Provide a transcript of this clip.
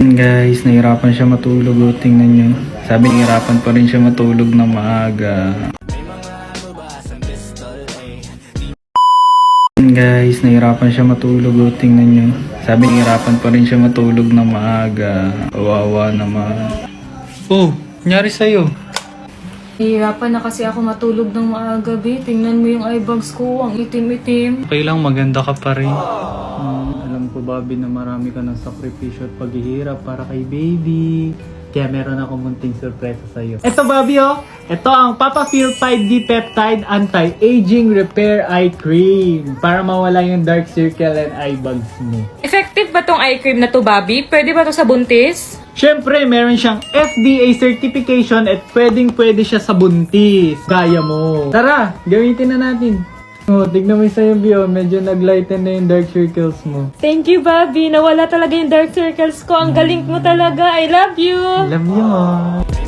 Guys, nahirapan siya matulog. O, tingnan nyo. Sabi, nahirapan pa rin siya matulog na maaga. Guys, nahirapan siya matulog. O, tingnan nyo. Sabi, nahirapan pa rin siya matulog na maaga. Kawawa naman. Oh, nangyari sa'yo? Nahihirapan na kasi ako matulog ng maaga, be. Tingnan mo yung eye bags ko, ang itim-itim. Okay lang, maganda ka pa rin. Alam ko, Bobby, na marami ka ng sakripisyo at paghihirap para kay baby. Kaya meron akong munting sorpresa sa'yo. Ito, Bobby, oh! Ito ang Papa Feel 5D Peptide Anti-Aging Repair Eye Cream para mawala yung dark circle and eye bags mo. Effective ba tong eye cream na to, Bobby? Pwede ba to sa buntis? Siyempre, meron siyang FDA certification at pwedeng-pwede siya sa buntis. Kaya mo. Tara, gamitin na natin. Oh, tignan mo sa'yo, Bio. Medyo naglighten na yung dark circles mo. Thank you, Bobby. Nawala talaga yung dark circles ko. Ang galing mo talaga. I love you. Love you,